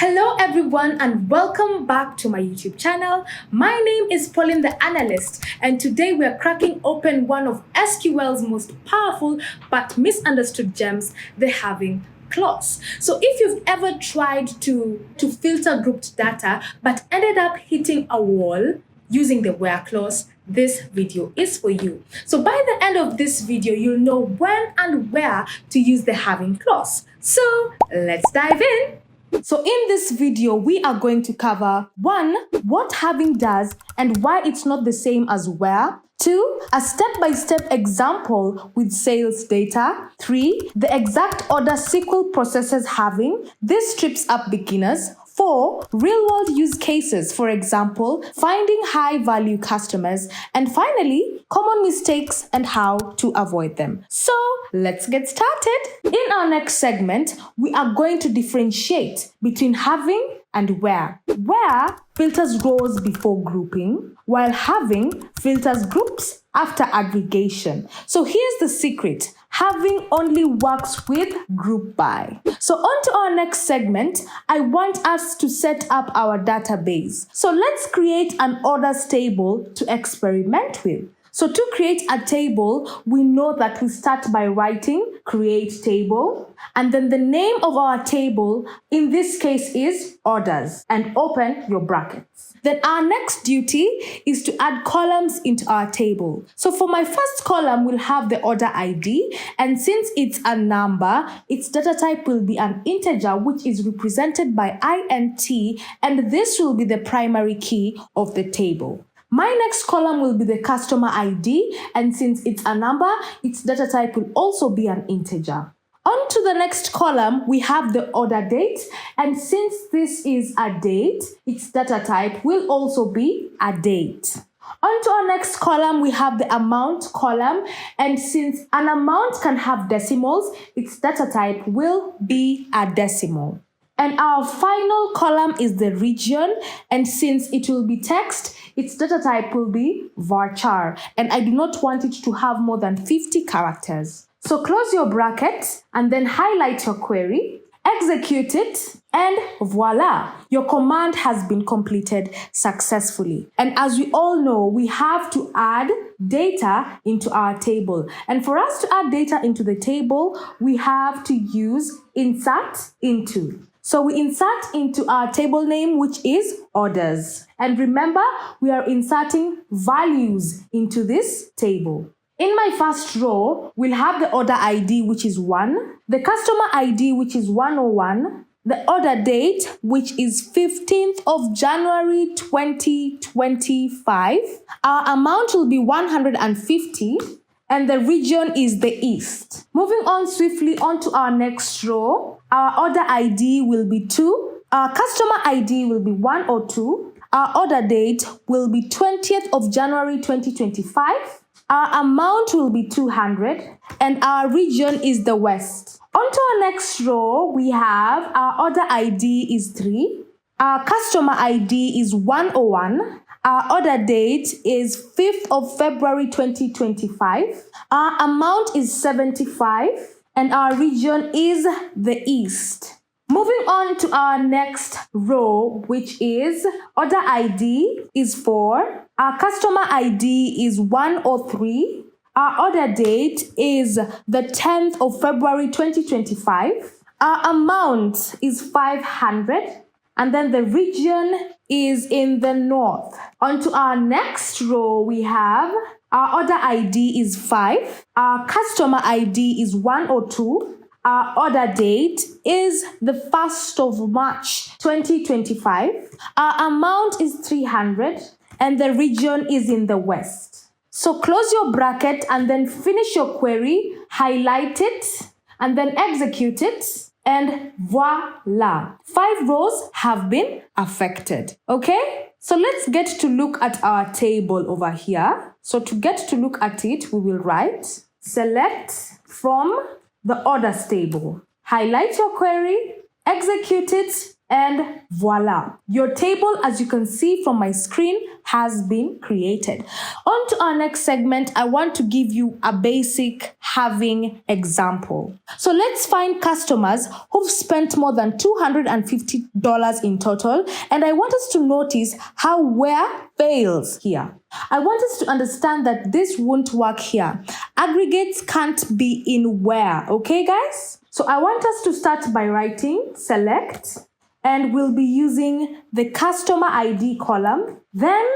Hello everyone and welcome back to my YouTube channel. My name is Pauline the Analyst, and today we are cracking open one of SQL's most powerful but misunderstood gems, the having clause. So if you've ever tried to filter grouped data but ended up hitting a wall using the where clause, this video is for you. So by the end of this video, you'll know when and where to use the having clause. So let's dive in. So in this video, we are going to cover 1. What having does and why it's not the same as where. 2. A step-by-step example with sales data. 3. The exact order SQL processes having. This trips up beginners. 4. Real-world use cases, for example, finding high-value customers. And finally, common mistakes and how to avoid them. So let's get started. In our next segment, we are going to differentiate between having and where. Where filters rows before grouping, while having filters groups after aggregation. So here's the secret. Having only works with group by. So on to our next segment, I want us to set up our database. So let's create an orders table to experiment with. So to create a table, we know that we start by writing create table, and then the name of our table in this case is orders, and open your brackets. Then our next duty is to add columns into our table. So for my first column, we'll have the order ID, and since it's a number, its data type will be an integer, which is represented by int, and this will be the primary key of the table. My next column will be the customer ID, and since it's a number, its data type will also be an integer. On to the next column, we have the order date, and since this is a date, its data type will also be a date. On to our next column, we have the amount column, and since an amount can have decimals, its data type will be a decimal. And our final column is the region, and since it will be text, its data type will be varchar, and I do not want it to have more than 50 characters. So close your bracket and then highlight your query, execute it, and voila, your command has been completed successfully. And as we all know, we have to add data into our table. And for us to add data into the table, we have to use insert into. So we insert into our table name, which is orders. And remember, we are inserting values into this table. In my first row, we'll have the order ID, which is 1, the customer ID, which is 101, the order date, which is 15th of January 2025. Our amount will be 150. And the region is the East. Moving on swiftly onto our next row, our order ID will be 2, our customer ID will be 102, our order date will be 20th of January 2025, our amount will be 200, and our region is the West. Onto our next row, we have our order ID is 3, our customer ID is 101, our order date is 5th of February 2025. Our amount is 75 and our region is the East. Moving on to our next row, which is order ID is 4. Our customer ID is 103. Our order date is the 10th of February 2025. Our amount is 500. And then the region is in the north. On to our next row, we have our order ID is 5. Our customer ID is 102. Our order date is the 1st of March 2025. Our amount is 300 and the region is in the west. So close your bracket and then finish your query, highlight it, and then execute it. And voila, 5 rows have been affected. Okay, so let's get to look at our table over here. So to get to look at it, we will write select from the orders table. Highlight your query, execute it, And voila, your table, as you can see from my screen, has been created. On to our next segment, I want to give you a basic halving example. So let's find customers who've spent more than $250 in total, and I want us to notice how where fails here. I want us to understand that this won't work here. Aggregates can't be in where, okay guys? So I want us to start by writing select, and we'll be using the customer ID column. Then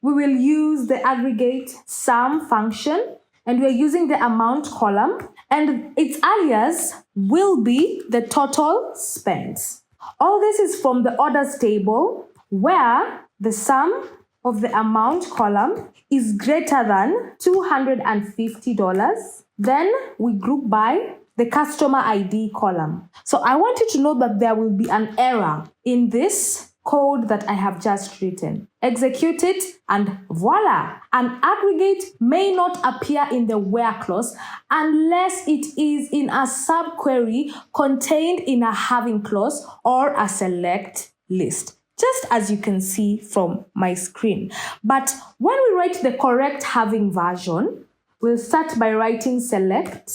we will use the aggregate sum function, and we're using the amount column, and its alias will be the total spent. All this is from the orders table, where the sum of the amount column is greater than $250. Then we group by the customer ID column. So I want you to know that there will be an error in this code that I have just written. Execute it, and voila! An aggregate may not appear in the where clause unless it is in a subquery contained in a halving clause or a select list, just as you can see from my screen. But when we write the correct halving version, we'll start by writing select.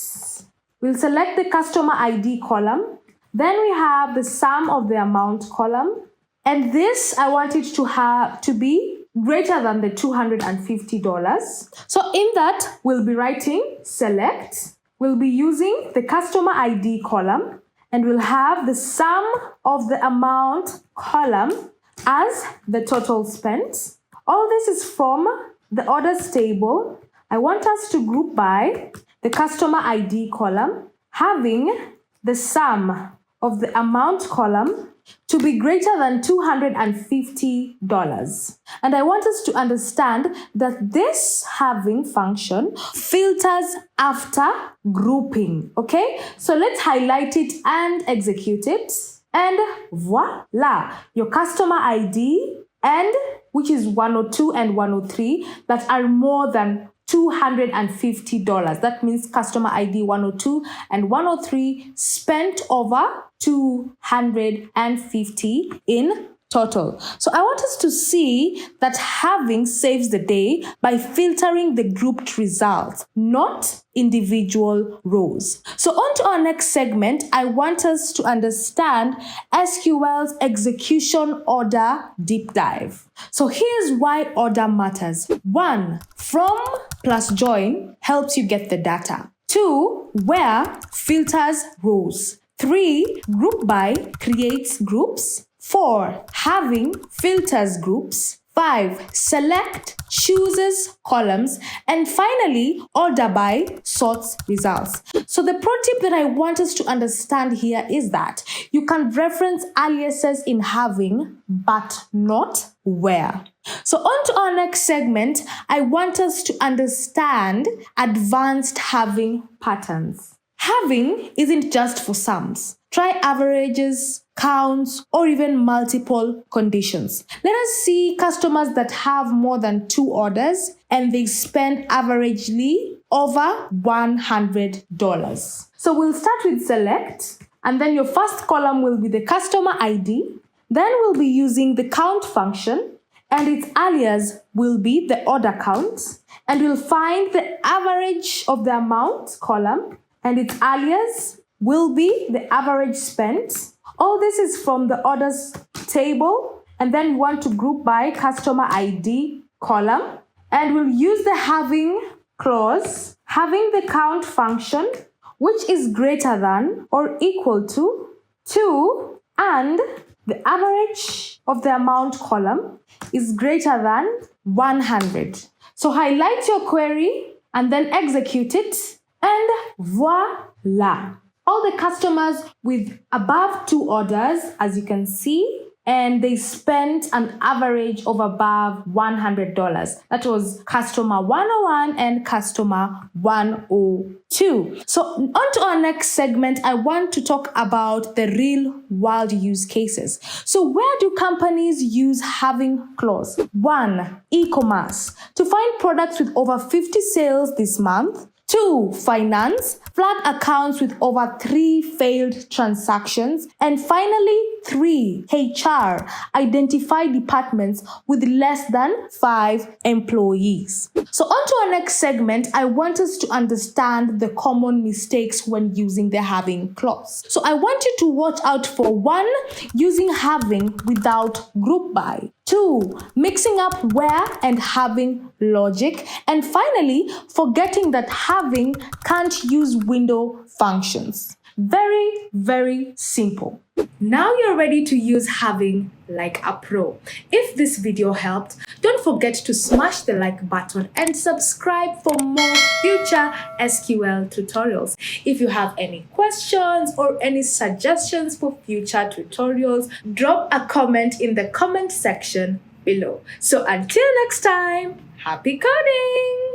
We'll select the customer ID column. Then we have the sum of the amount column. And this, I want it to be greater than the $250. So in that, we'll be writing select. We'll be using the customer ID column, and we'll have the sum of the amount column as the total spent. All this is from the orders table. I want us to group by the customer ID column, having the sum of the amount column to be greater than $250. And I want us to understand that this halving function filters after grouping, okay? So let's highlight it and execute it. And voila, your customer ID, and which is 102 and 103, that are more than $250. That means customer ID 102 and 103 spent over 250 in total. So I want us to see that halving saves the day by filtering the grouped results, not individual rows. So on to our next segment, I want us to understand SQL's execution order deep dive. So here's why order matters. 1, from plus join helps you get the data. 2, where filters rows. 3, group by creates groups. 4, halving filters groups. 5, select chooses columns. And finally, order by sorts results. So the pro tip that I want us to understand here is that you can reference aliases in halving, but not where. So on to our next segment, I want us to understand advanced halving patterns. Halving isn't just for sums. Try averages, counts, or even multiple conditions. Let us see customers that have more than 2 orders and they spend averagely over $100. So we'll start with select, and then your first column will be the customer ID. Then we'll be using the count function, and its alias will be the order count. And we'll find the average of the amount column, and its alias will be the average spent. All this is from the orders table, and then we want to group by customer ID column, and we'll use the halving clause, having the count function, which is greater than or equal to 2, and the average of the amount column is greater than 100. So highlight your query and then execute it, and voila. All the customers with above 2 orders, as you can see, and they spent an average of above $100. That was customer 101 and customer 102. So on to our next segment, I want to talk about the real world use cases. So where do companies use halving clause? 1, e-commerce. To find products with over 50 sales this month, 2. Finance, flag accounts with over 3 failed transactions. And finally, 3. HR, identify departments with less than 5 employees. So on to our next segment, I want us to understand the common mistakes when using the having clause. So I want you to watch out for 1. Using having without group by. 2. Mixing up where and having logic. And finally, forgetting that having can't use window functions. Very, very simple. Now you're ready to use having like a pro. If this video helped, don't forget to smash the like button and subscribe for more future SQL tutorials. If you have any questions or any suggestions for future tutorials, drop a comment in the comment section below. So until next time, happy coding!